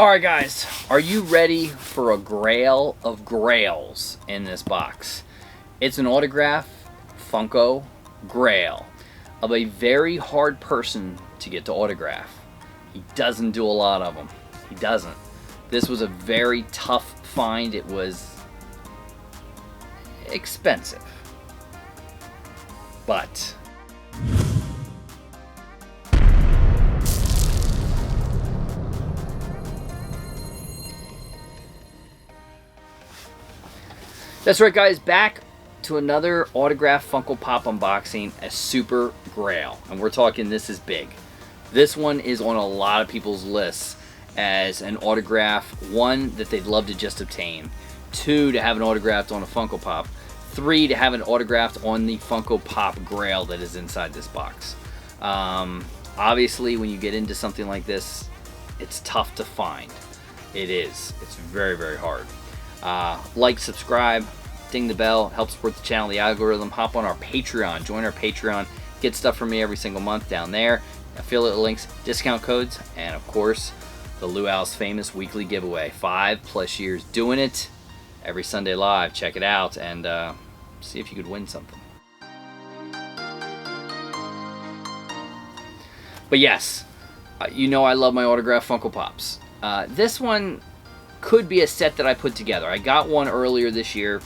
Alright guys, are you ready for a grail of grails in this box? It's an autograph Funko Grail of a very hard person to get to autograph. He doesn't do a lot of them. He doesn't. This was a very tough find. It was expensive. But that's right guys, back to another autograph Funko Pop unboxing, a Super Grail. And we're talking this is big. This one is on a lot of people's lists as an autograph, one, that they'd love to just obtain, two, to have an autographed on a Funko Pop, three, to have an autographed on the Funko Pop Grail that is inside this box. Obviously, when you get into something like this, it's tough to find. It is. It's very, very hard. Like, subscribe, ding the bell, help support the channel, the algorithm. Hop on our Patreon, join our Patreon, get stuff from me every single month down there, affiliate links, discount codes, and of course the Luau's famous weekly giveaway. 5+ years doing it, every Sunday live. Check it out and see if you could win something. But yes, you know I love my autograph Funko Pops. This one could be a set that I put together. I got one earlier this year,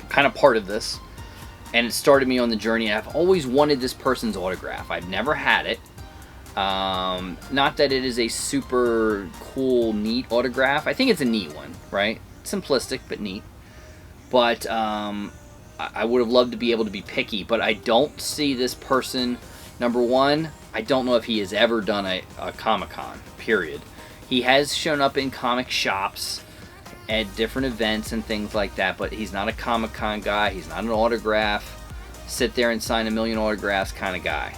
kind of part of this, and it started me on the journey. I've always wanted this person's autograph. I've never had it. Not that it is a super cool, neat autograph. I think it's a neat one, right? Simplistic, but neat. But I would have loved to be able to be picky, but I don't see this person. Number one, I don't know if he has ever done a Comic-Con, period. He has shown up in comic shops at different events and things like that, but he's not a Comic-Con guy. He's not an autograph, sit there and sign a million autographs kind of guy.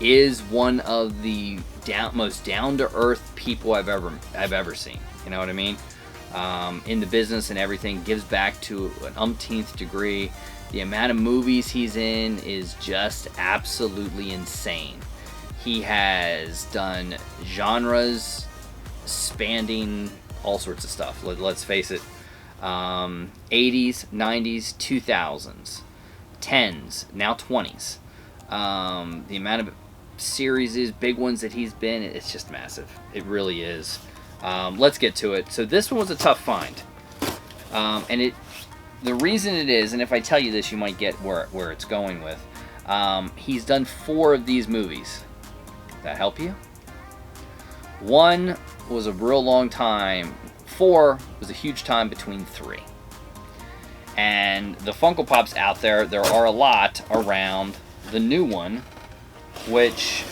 Is one of the most down-to-earth people I've ever seen. You know what I mean? In the business and everything, gives back to an umpteenth degree. The amount of movies he's in is just absolutely insane. He has done genres spanning all sorts of stuff. Let's face it. 80s, 90s, 2000s, 10s, now 20s. The amount of series, big ones that he's been, it's just massive. It really is. Let's get to it. So this one was a tough find. And the reason it is, and if I tell you this, you might get where it's going with. He's done 4 of these movies. Does that help you? 1 was a real long time. 4 was a huge time between 3. And the Funko Pops out there are a lot around the new one, which,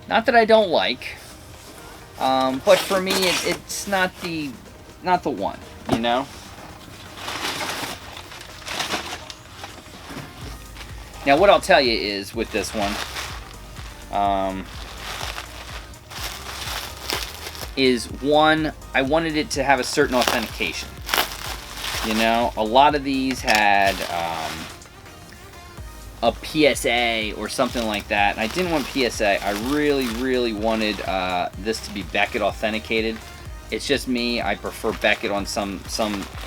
not that I don't like, but for me it's not the one, you know. Now what I'll tell you is with this one, is one, I wanted it to have a certain authentication. You know, a lot of these had a PSA or something like that, and I didn't want PSA. I really, really wanted this to be Beckett authenticated. It's just me. I prefer Beckett on some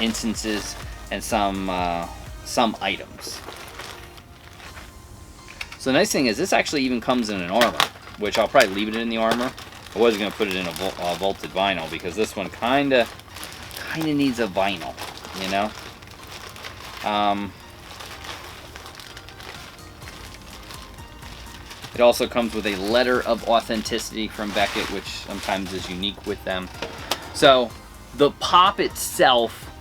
instances and some items. So the nice thing is this actually even comes in an armor, which I'll probably leave it in the armor. I was going to put it in a vaulted vinyl because this one kind of needs a vinyl, you know. It also comes with a letter of authenticity from Beckett, which sometimes is unique with them. So the pop itself,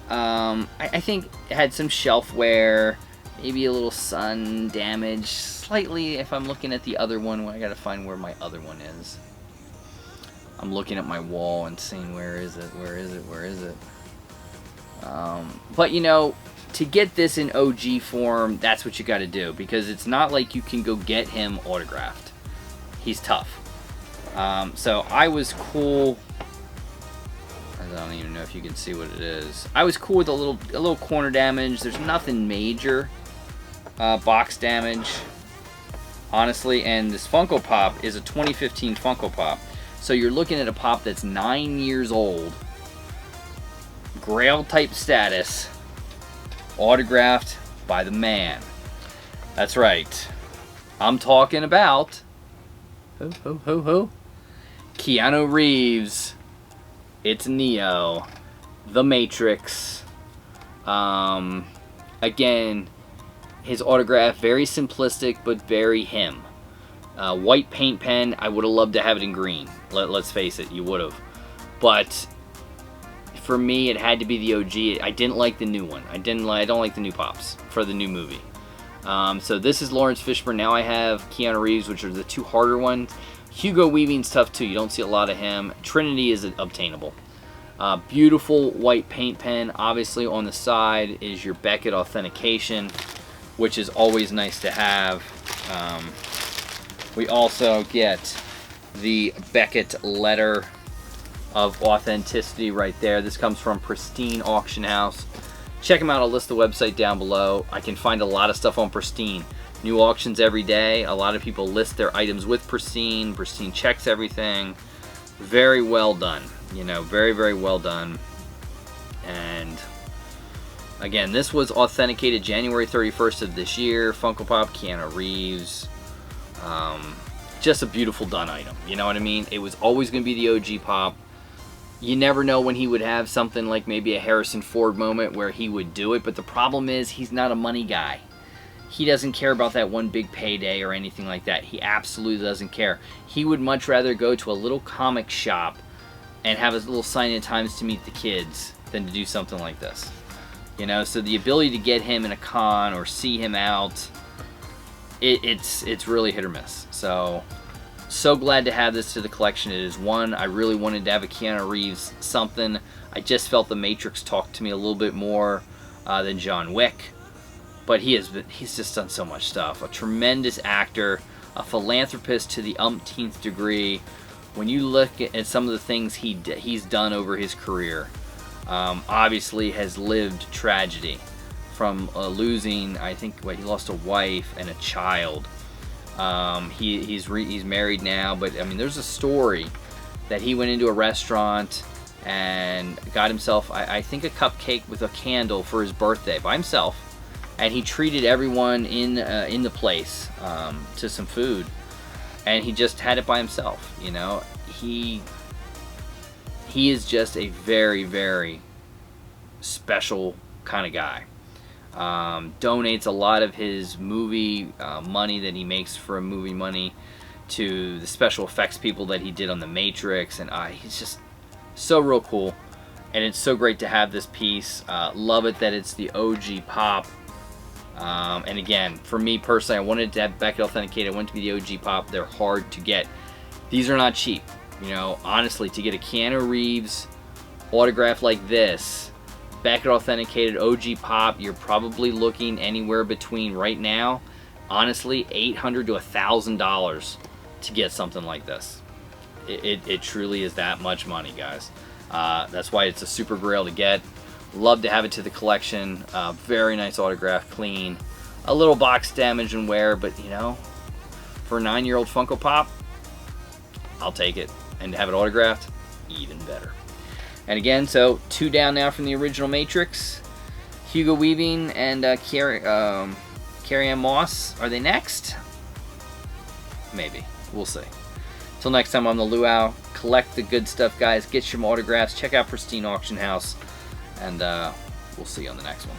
I think it had some shelf wear, maybe a little sun damage, slightly. If I'm looking at the other one, I gotta find where my other one is. I'm looking at my wall and seeing where is it. But you know, to get this in OG form, that's what you got to do, because it's not like you can go get him autographed. He's tough. So I was cool. I don't even know if you can see what it is. I was cool with a little corner damage. There's nothing major. Box damage, honestly. And this Funko Pop is a 2015 Funko Pop. So you're looking at a pop that's 9 years old, Grail type status, autographed by the man. That's right. I'm talking about who? Keanu Reeves. It's Neo, The Matrix. Again, his autograph, very simplistic but very him. White paint pen. I would have loved to have it in green. Let's face it, you would have. But for me, it had to be the OG. I didn't like the new one. I don't like the new pops for the new movie. So this is Lawrence Fishburne. Now I have Keanu Reeves, which are the two harder ones. Hugo Weaving's tough too. You don't see a lot of him. Trinity is obtainable. Beautiful white paint pen. Obviously on the side is your Beckett authentication, which is always nice to have. We also get the Beckett letter of authenticity right there. This comes from Pristine Auction House. Check them out. I'll list the website down below. I can find a lot of stuff on Pristine. New auctions every day. A lot of people list their items with Pristine. Pristine checks everything. Very well done. You know, very, very well done. And again, this was authenticated January 31st of this year. Funko Pop, Keanu Reeves. Just a beautiful done item. You know what I mean? It was always going to be the OG Pop. You never know when he would have something like maybe a Harrison Ford moment where he would do it. But the problem is he's not a money guy. He doesn't care about that one big payday or anything like that. He absolutely doesn't care. He would much rather go to a little comic shop and have a little sign-in times to meet the kids than to do something like this. You know, so the ability to get him in a con or see him out, it's really hit or miss. So glad to have this to the collection. It is one. I really wanted to have a Keanu Reeves something. I just felt The Matrix talked to me a little bit more than John Wick. But he's just done so much stuff. A tremendous actor, a philanthropist to the umpteenth degree. When you look at some of the things he's done over his career, obviously has lived tragedy from losing, I think, he lost a wife and a child. He's married now, but I mean, there's a story that he went into a restaurant and got himself, I think, a cupcake with a candle for his birthday by himself. And he treated everyone in the place to some food, and he just had it by himself. You know, he is just a very, very special kind of guy. Donates a lot of his movie money that he makes for movie money to the special effects people that he did on The Matrix, and he's just so real cool. And it's so great to have this piece. Love it that it's the OG Pop. And again, for me personally, I wanted to have Beckett authenticated. I wanted to be the OG Pop. They're hard to get. These are not cheap. You know, honestly, to get a Keanu Reeves autograph like this, Beckett authenticated OG Pop, you're probably looking anywhere between, right now, honestly, $800 to $1,000 to get something like this. It truly is that much money, guys. That's why it's a super grail to get. Love to have it to the collection. Very nice autograph, clean. A little box damage and wear, but you know, for a 9-year-old Funko Pop, I'll take it. And to have it autographed, even better. And again, so 2 down now from the original Matrix. Hugo Weaving and Carrie-Anne Moss. Are they next? Maybe. We'll see. Till next time, I'm the Luau. Collect the good stuff, guys. Get some autographs. Check out Pristine Auction House. And we'll see you on the next one.